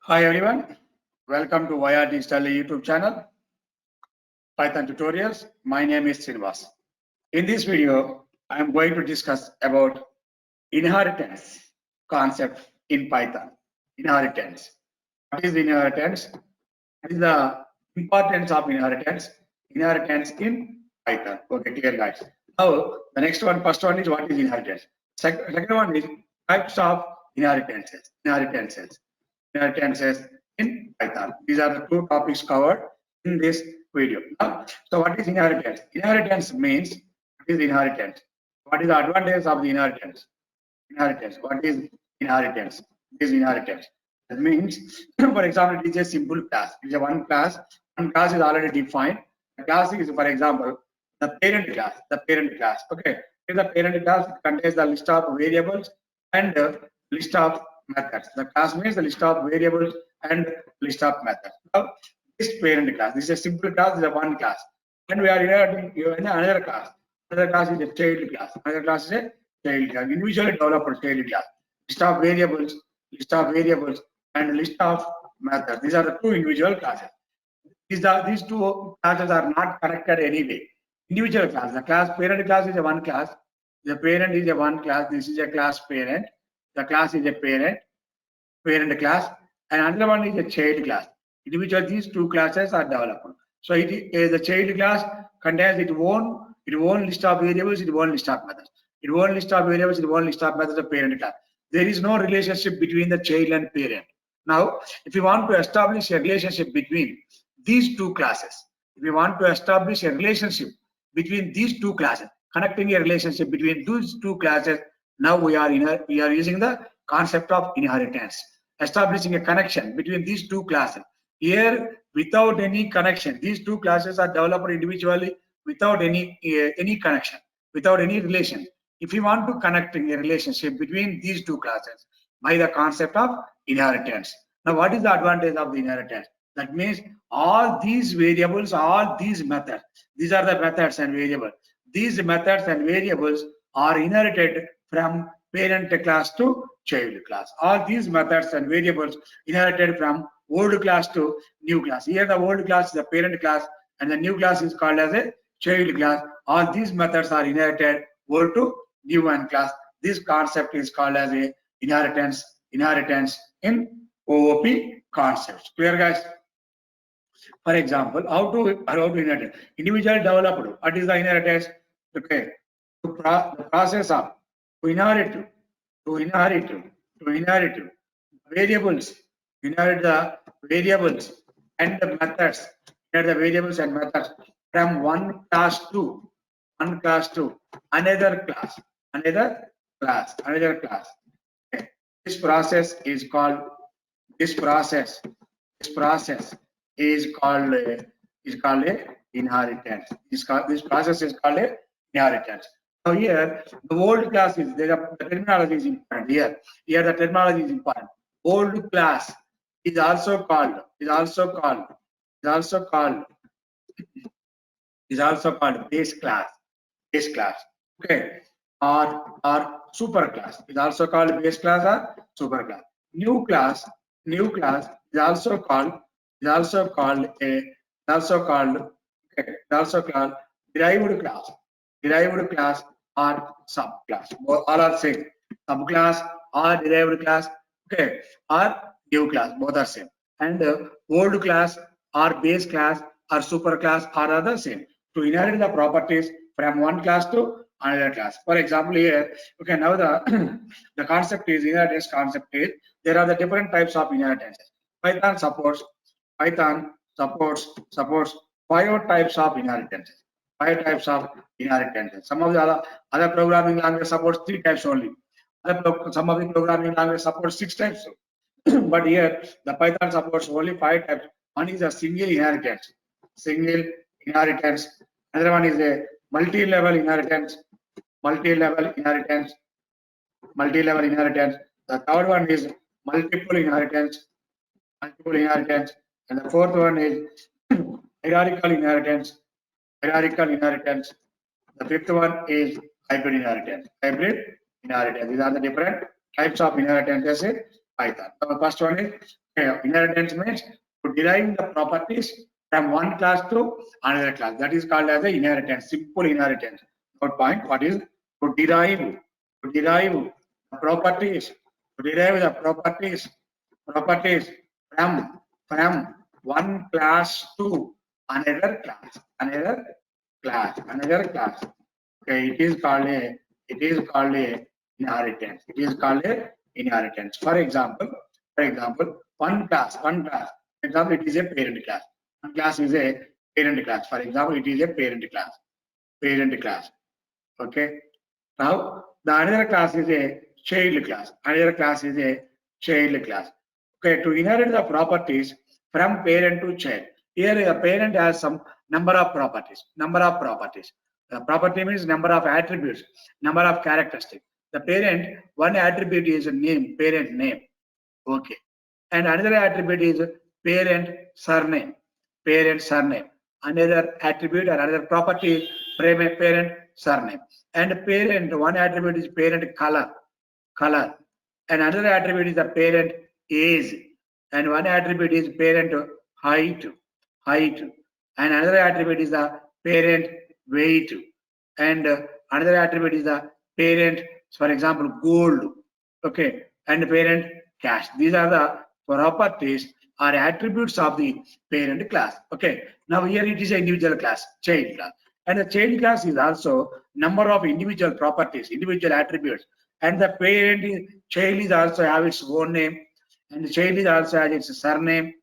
Hi everyone, welcome to YR Digital YouTube channel, Python tutorials. My name is Srinivas. In this video, I am going to discuss about inheritance concept in Python. Inheritance. What is inheritance? What is the importance of inheritance? Inheritance in Python. Okay, clear guys. Now, the next one, first one is what is inheritance. Second one is types of inheritances. Inheritances in Python. These are the two topics covered in this video. Now, so what is inheritance? Inheritance means what is inheritance? What is the advantage of the inheritance? Inheritance. What is inheritance? This inheritance. That means, for example, it is a simple class. It is a one class. One class is already defined. The class is, for example, the parent class. The parent class. Okay. In the parent class, it contains the list of variables and list of methods. The class means the list of variables and list of methods. Now, this parent class. This is a simple class. This is a one class. And we are inheriting another class. Another class is a child class. Another class is a child class. Individually developed child class. List of variables, and list of methods. These are the two individual classes. These two classes are not connected anyway. Individual class. The class parent class is a one class. The parent is a one class. This is a class parent. The class is a parent class, and another one is a child class. Individual these two classes are developed. So it is the child class contains its own list of variables, its own list of methods. Its own list of variables, its own list of methods of parent class. There is no relationship between the child and parent. Now, if you want to establish a relationship between these two classes, if you want to establish a relationship between these two classes, connecting a relationship between these two classes, now we are using the concept of inheritance, establishing a connection between these two classes. Here, without any connection, these two classes are developed individually without any connection, without any relation. If you want to connect a relationship between these two classes by the concept of inheritance. Now, what is the advantage of the inheritance? That means all these variables, all these methods, these are the methods and variables. These methods and variables are inherited from parent class to child class. All these methods and variables inherited from old class to new class. Here the old class is the parent class and the new class is called as a child class. All these methods are inherited old to new and class. This concept is called as a inheritance in OOP concepts. Clear guys? For example, how to inherit? Individual developed. What is the inheritance? Okay. The process of to inherit variables, inherit the variables and the methods, inherit the variables and methods from one class to another class. Okay. This process is called a inheritance. This process is called a inheritance. Now here the old class is there. The terminology is important here. Here the terminology is important. Old class is also called base class. Okay, or super class is also called base class or super class. New class is also called derived class or subclass. All are same. Subclass or derived class, okay, or new class, both are same. And old class or base class or super class are the same. To inherit the properties from one class to another class. For example, here, okay, now the the concept is inheritance concept is there are the different types of inheritances. Python supports 5 types of inheritances. 5 types of inheritances. Some of the other programming language supports 3 types only. Some of the programming language supports 6 types. But here the Python supports only 5 types. One is a single inheritance. Another one is a multi-level inheritance. The third one is multiple inheritance. And the fourth one is hierarchical inheritance. The fifth one is hybrid inheritance. These are the different types of inheritances in Python. The first one is Okay, inheritance means to derive the properties from one class to another class. That is called as the inheritance, simple inheritance. Third point, what is to derive the properties, properties from one class to another class. Okay, it is called a inheritance. It is called a inheritance. For example, one class. For example, it is a parent class. One class is a parent class. For example, it is a parent class. Okay. Now the another class is a child class. Another class is a child class. Okay. To inherit the properties from parent to child. Here the parent has some number of properties. The property means number of attributes, number of characteristics. The parent, one attribute is a name, parent name. Okay. And another attribute is parent surname. Another attribute or another property is parent surname. And parent, one attribute is parent color. And another attribute is the parent age. And one attribute is parent height. And another attribute is the parent weight. And another attribute is the parent, for example, gold. Okay. And parent cash. These are the properties or attributes of the parent class. Okay. Now here it is an individual class, child class. And the child class is also number of individual properties, individual attributes. And the child is also have its own name. And the child is also has its surname.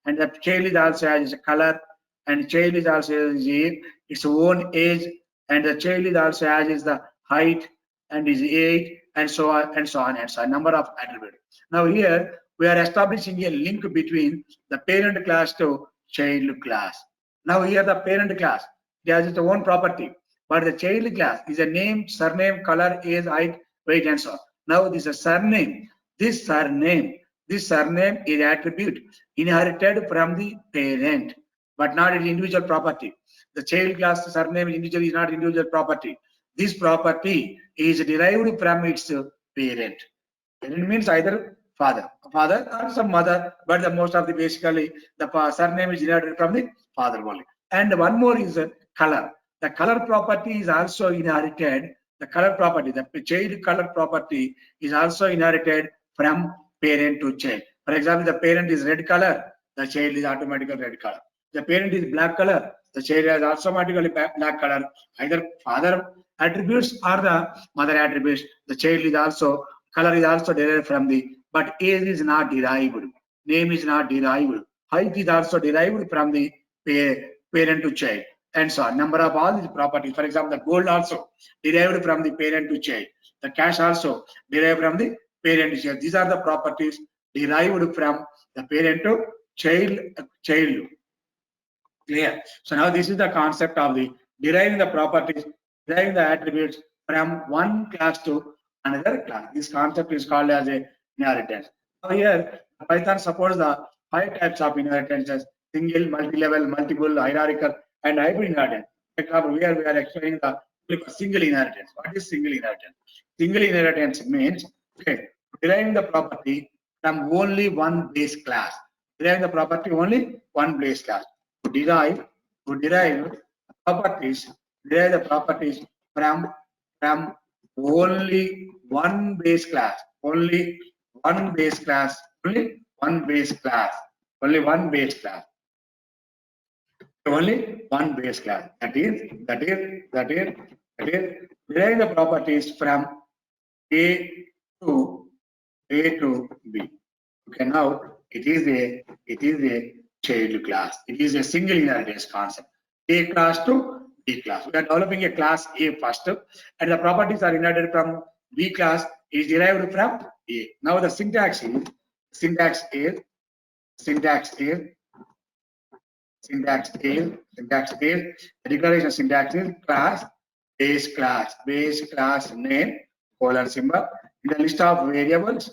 And the child is also has its color. And the child is also has its own age. And the child is also has the height and his age and so on and so on and so on. Number of attributes. Now here we are establishing a link between the parent class to child class. Now here the parent class, it has its own property, but the child class is a name, surname, color, age, height, weight, and so on. Now this is a surname. This surname is attribute inherited from the parent, but not an individual property. The child class surname is not individual property. This property is derived from its parent. Parent means either father or some mother, but the most of the basically the surname is inherited from the father only. And one more is color. The color property is also inherited. The color property, the child color property is also inherited from parent to child. For example, the parent is red color, the child is automatically red color. The parent is black color, the child is also automatically black color. Either father attributes or the mother attributes. The child is also color is also derived from the, but age is not derived. Name is not derived. Height is also derived from the parent to child, and so on. Number of all these properties. For example, the gold also derived from the parent to child. The cash also derived from the parent to child. These are the properties derived from the parent to child. Clear? So now this is the concept of the deriving the properties, deriving the attributes from one class to another class. This concept is called as a inheritance. Now here Python supports the 5 types of inheritances: single, multi-level, multiple, hierarchical, and hybrid inheritance. For example, here we are explaining the single inheritance. What is single inheritance? Single inheritance means deriving the property from only one base class. Deriving the property only one base class. To derive the properties from only one base class, only one base class. That is deriving the properties from A to B. Okay, now it is a child class. It is a single inheritance concept. A class to B class. We are developing a class A first, and the properties are inherited from B class is derived from A. Now the syntax is the declaration syntax is class, base class name, colon symbol, in the list of variables.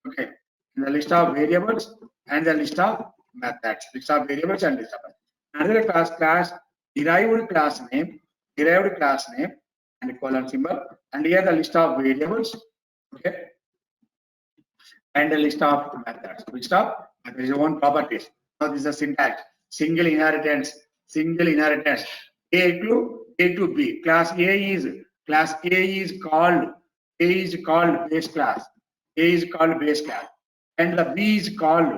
Okay, in the list of variables and the list of methods, another class derived class name, and colon symbol, and here the list of variables. Okay, and the list of methods. There is own properties. Now this is a syntax. Single inheritance. Single inheritance. A to B. Class A is called base class. A is called base class, and the B is called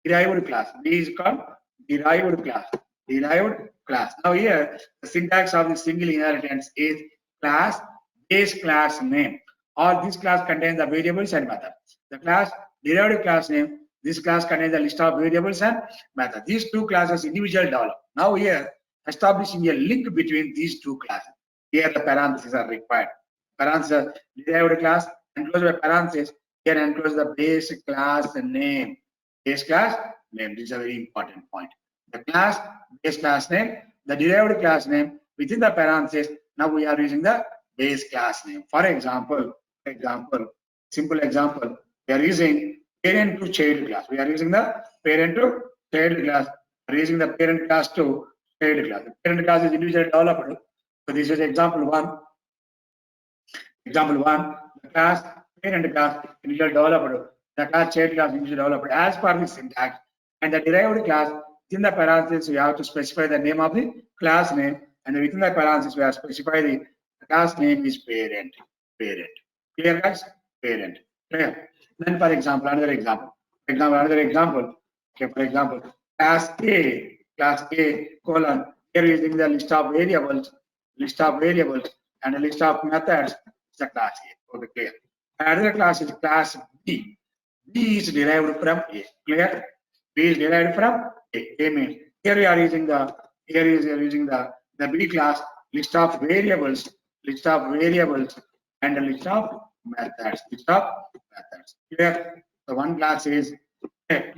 derived class. B is called derived class. Derived class. Now here the syntax of the single inheritance is class base class name. Or this class contains the variables and methods. The class derived class name. This class contains a list of variables and methods. These two classes individually develop. Now here establishing a link between these two classes. Here the parentheses are required. Parentheses derived class enclosed by parentheses. Here enclose the base class name. Base class name. This is a very important point. The class base class name, the derived class name within the parentheses. Now we are using the base class name. For example, simple example, we are using parent to child class. We are using the parent to child class. We are using the parent class to child class. The parent class is individually developed. So this is example one. Example one, the class parent class individually developed. The class child class individually developed as per the syntax. And the derived class within the parentheses we have to specify the name of the class name, and within the parentheses we have to specify the class name is parent. Parent. Clear guys? Parent. Clear. Then for example, another example. Okay, for example, class A colon. Here using the list of variables, and a list of methods. It's a class A. Okay, clear. Another class is class B. B is derived from A. Clear? B is derived from A. A means here we are using the B class list of variables, and a list of methods. Clear? So one class is A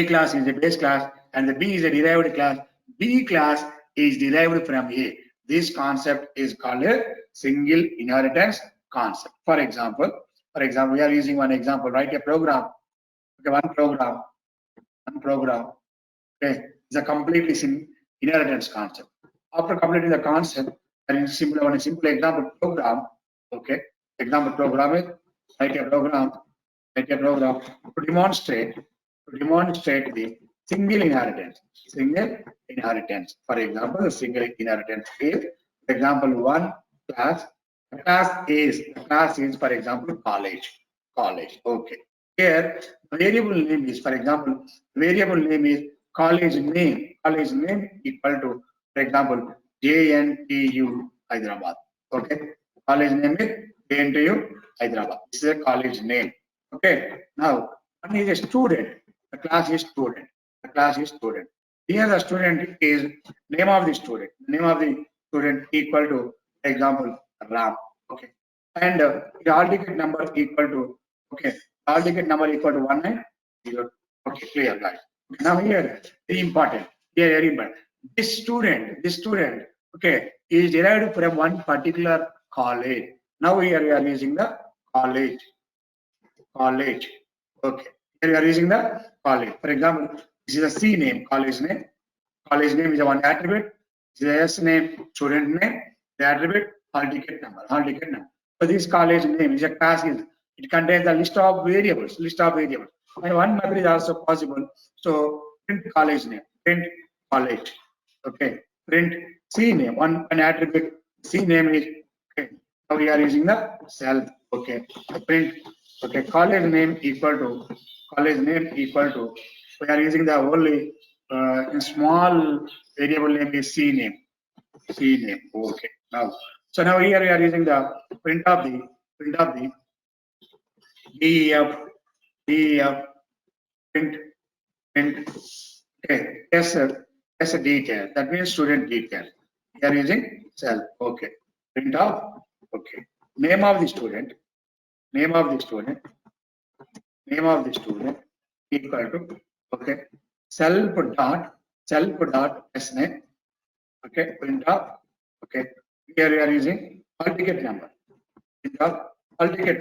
class is a base class, and the B is a derived class. B class is derived from A. This concept is called a single inheritance concept. For example, we are using one example. Write a program. Okay, one program. Okay, it's a completely inheritance concept. After completing the concept, and simple example program. Okay, example program is write a program to demonstrate the single inheritance. For example, the single inheritance is example one class. The class is for example college. Okay. Here variable name is, for example, college name equal to, for example, JNTU Hyderabad. Okay. College name is JNTU Hyderabad. This is a college name. Okay. Now one is a student. The class is student. Here the student is name of the student. Equal to, for example, Ram. Okay. And the hall ticket number equal to, okay, hall ticket number equal to 190. Okay, clear guys. Now here very important. This student, okay, is derived from one particular college. Now here we are using the college. Okay. Here we are using the college. For example, this is a C name, college name. College name is a one attribute. This is a S name, student name. The attribute, hall ticket number. So this college name is a class. It contains a list of variables. And one method is also possible. So print college name. Okay. Print C name. One attribute. C name is, okay. Now we are using the self. Okay. Print. Okay. College name equal to. We are using the only small variable name is C name. Okay. Now, so now here we are using the print of the DEF print. Okay. Yes, a detail. That means student detail. We are using self. Okay. Print of, okay. Name of the student equal to, okay, self dot s name. Okay. Print of, okay. Here we are using hall ticket number. Hall ticket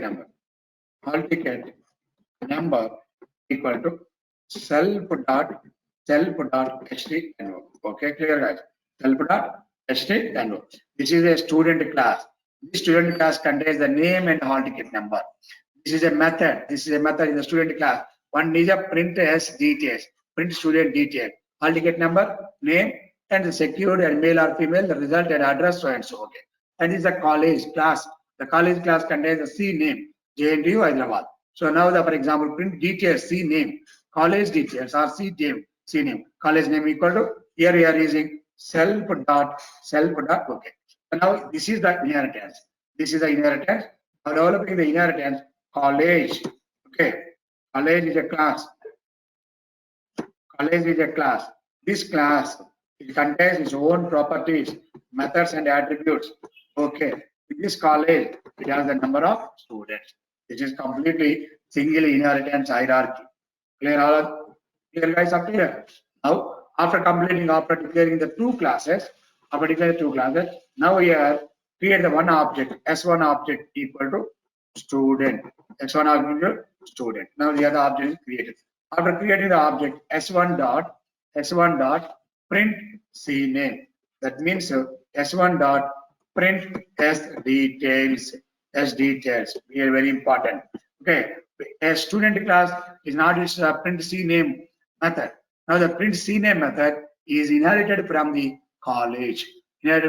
number equal to self dot htnvo. Okay, clear guys. Self dot htnvo. This is a student class. This student class contains the name and hall ticket number. This is a method in the student class. One is a print as details, print student detail, hall ticket number, name, and the secured and male or female, the result and address, so and so. Okay. And is a college class. The college class contains the C name, JNTU Hyderabad. So now the, for example, print details, C name, college details or C name, college name equal to, here we are using self dot. Okay. So now this is the inheritance. This is the inheritance. Now developing the inheritance, college. Okay. College is a class. College is a class. This class, it contains its own properties, methods, and attributes. Okay. In this college, it has the number of students. This is completely single inheritance hierarchy. Clear guys up here? Now, after declaring the two classes, now here create the one object, S1 object equal to student. S1 object equal to student. Now the other object is created. After creating the object S1 dot print C name. That means S1 dot print S details. Here very important. Okay, a student class is not its print C name method. Now the print C name method is inherited from the college. Class.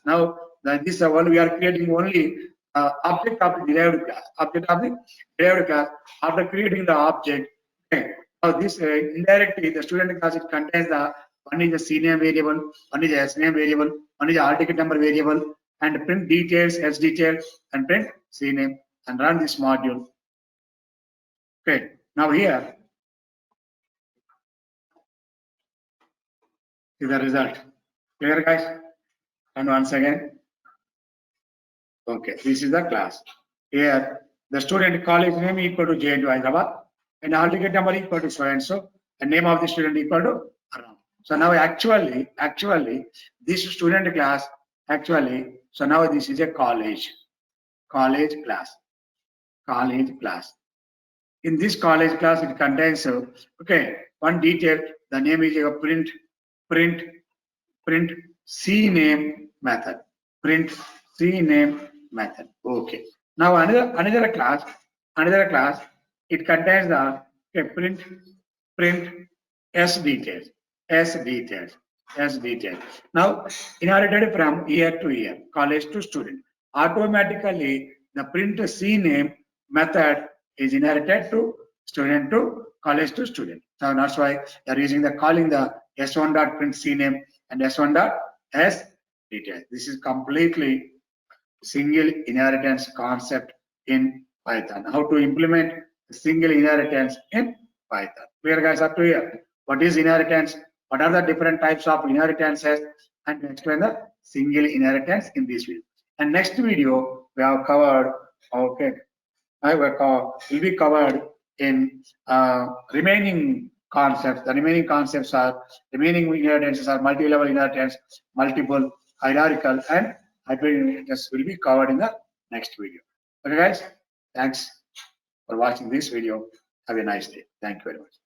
Now this one we are creating only object of the derived class. After creating the object, okay. Now this indirectly the student class, it contains the one is the C name variable, one is the S name variable, one is the hall ticket number variable, and print details, S detail, and print C name, and run this module. Okay. Now here is the result. Clear guys? And once again. Okay, this is the class. Here, the student college name equal to JNTU Hyderabad, and hall ticket number equal to so and so, and name of the student equal to Aram. So now actually, this student class, so now this is a college class. In this college class, it contains, okay, one detail, the name is a print C name method. Print C name method. Okay. Now another class, it contains the print S details. Now inherited from year to year, college to student. Automatically, the print C name method is inherited to student to college to student. So that's why they are using calling the S1 dot print C name and S1 dot S detail. This is completely single inheritance concept in Python. How to implement single inheritance in Python. Clear guys up to here? What is inheritance? What are the different types of inheritances? And explain the single inheritance in this video. And next video we have covered, okay, will be covered in remaining concepts. The remaining concepts are remaining inheritances are multi-level inheritance, multiple, hierarchical, and hybrid inheritance will be covered in the next video. Okay guys, thanks for watching this video. Have a nice day. Thank you very much.